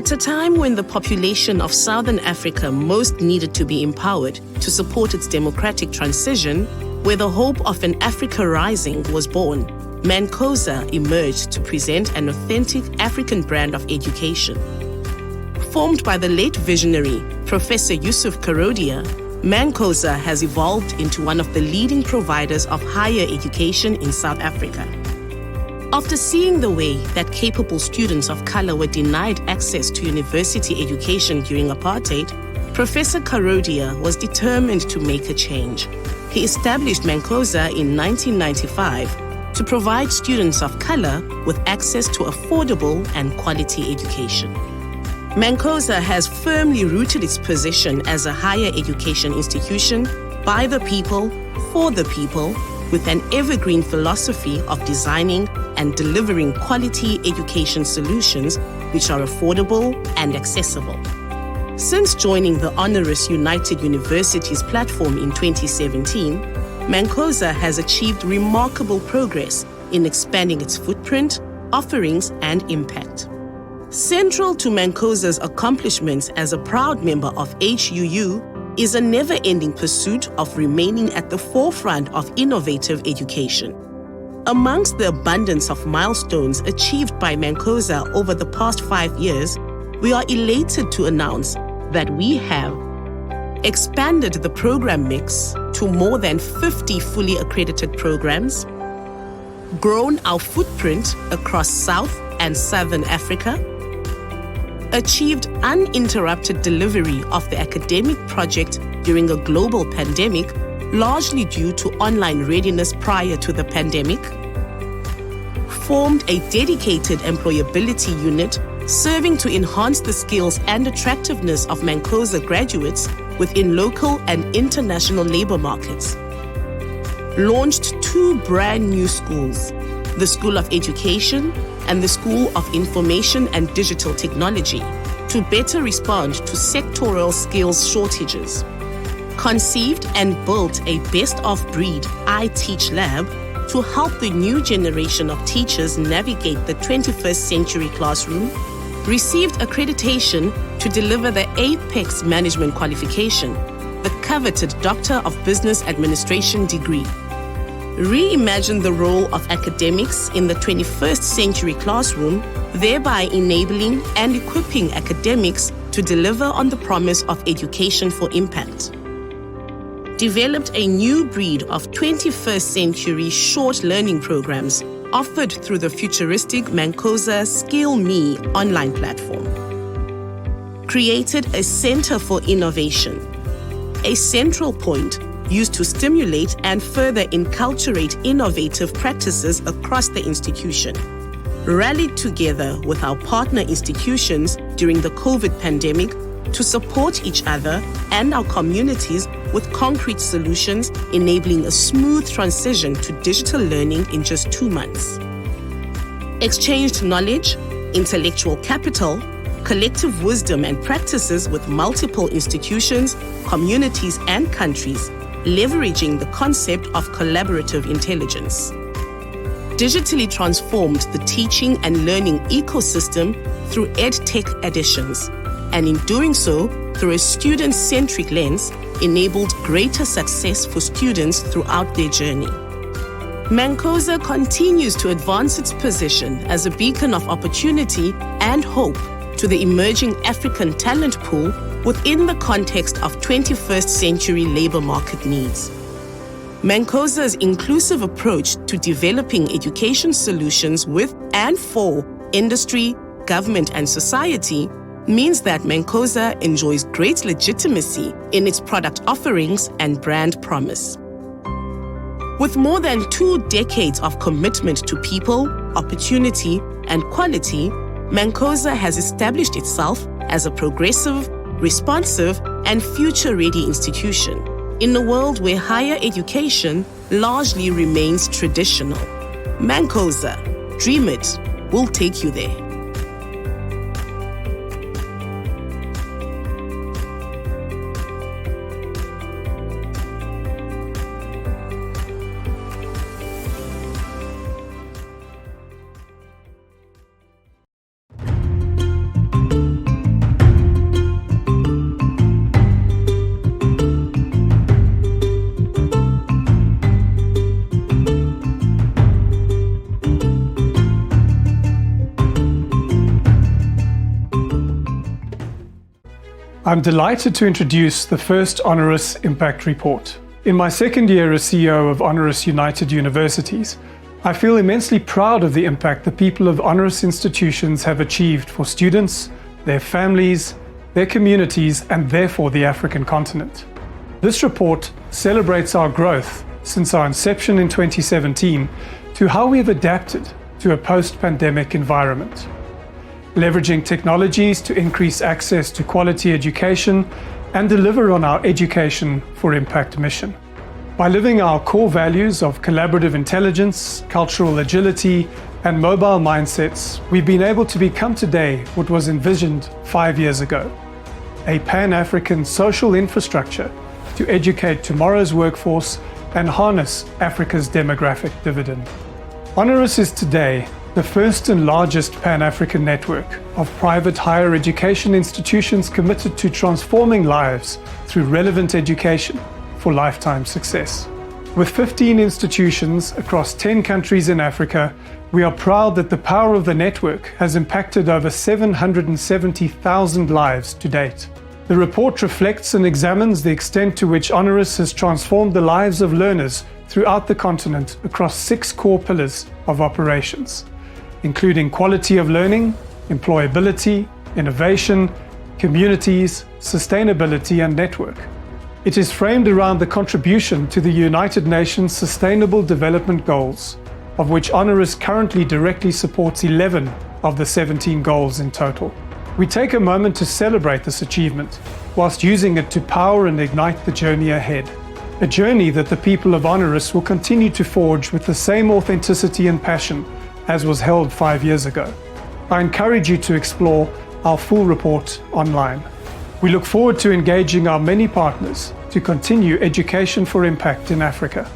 At a time when the population of Southern Africa most needed to be empowered to support its democratic transition, where the hope of an Africa rising was born, Mancosa emerged to present an authentic African brand of education. Formed by the late visionary Professor Yusuf Karodia, Mancosa has evolved into one of the leading providers of higher education in South Africa. After seeing the way that capable students of color were denied access to university education during apartheid, Professor Karodia was determined to make a change. He established Mancosa in 1995 to provide students of color with access to affordable and quality education. Mancosa has firmly rooted its position as a higher education institution by the people, for the people, with an evergreen philosophy of designing and delivering quality education solutions which are affordable and accessible. Since joining the onerous United Universities platform in 2017, Mancosa has achieved remarkable progress in expanding its footprint, offerings, and impact. Central to Mancosa's accomplishments as a proud member of HUU is a never-ending pursuit of remaining at the forefront of innovative education. Amongst the abundance of milestones achieved by Mancosa over the past 5 years, we are elated to announce that we have expanded the program mix to more than 50 fully accredited programs, grown our footprint across South and Southern Africa, achieved uninterrupted delivery of the academic project during a global pandemic, largely due to online readiness prior to the pandemic, formed a dedicated employability unit serving to enhance the skills and attractiveness of Mancosa graduates within local and international labor markets, launched 2 brand new schools, the School of Education and the School of Information and Digital Technology, to better respond to sectoral skills shortages, conceived and built a best-of-breed I Teach lab to help the new generation of teachers navigate the 21st century classroom, received accreditation to deliver the Apex Management qualification, the coveted Doctor of Business Administration degree, reimagine the role of academics in the 21st century classroom, thereby enabling and equipping academics to deliver on the promise of education for impact. Developed a new breed of 21st century short learning programs offered through the futuristic Mancosa Skill Me online platform. Created a Center for Innovation, a central point used to stimulate and further enculturate innovative practices across the institution. Rallied together with our partner institutions during the COVID pandemic to support each other and our communities with concrete solutions enabling a smooth transition to digital learning in just 2 months. Exchanged knowledge, intellectual capital, collective wisdom and practices with multiple institutions, communities and countries, leveraging the concept of collaborative intelligence. Digitally transformed the teaching and learning ecosystem through EdTech additions, and in doing so, through a student-centric lens, enabled greater success for students throughout their journey. Mancosa continues to advance its position as a beacon of opportunity and hope to the emerging African talent pool within the context of 21st century labor market needs. Mancosa's inclusive approach to developing education solutions with and for industry, government, and society means that Mancosa enjoys great legitimacy in its product offerings and brand promise. With more than 2 decades of commitment to people, opportunity, and quality, Mancosa has established itself as a progressive, responsive, and future-ready institution in a world where higher education largely remains traditional. Mancosa, dream it, we'll take you there. I'm delighted to introduce the first Honoris Impact Report. In my second year as CEO of Honoris United Universities, I feel immensely proud of the impact the people of Honoris institutions have achieved for students, their families, their communities, and therefore the African continent. This report celebrates our growth since our inception in 2017 to how we have adapted to a post-pandemic environment, leveraging technologies to increase access to quality education and deliver on our Education for Impact mission. By living our core values of collaborative intelligence, cultural agility, and mobile mindsets, we've been able to become today what was envisioned 5 years ago: a Pan-African social infrastructure to educate tomorrow's workforce and harness Africa's demographic dividend. Honoris is today the first and largest Pan-African network of private higher education institutions committed to transforming lives through relevant education for lifetime success. With 15 institutions across 10 countries in Africa, we are proud that the power of the network has impacted over 770,000 lives to date. The report reflects and examines the extent to which Honoris has transformed the lives of learners throughout the continent across 6 core pillars of operations, including quality of learning, employability, innovation, communities, sustainability, and network. It is framed around the contribution to the United Nations Sustainable Development Goals, of which Honoris currently directly supports 11 of the 17 goals in total. We take a moment to celebrate this achievement, whilst using it to power and ignite the journey ahead. A journey that the people of Honoris will continue to forge with the same authenticity and passion as was held 5 years ago. I encourage you to explore our full report online. We look forward to engaging our many partners to continue Education for Impact in Africa.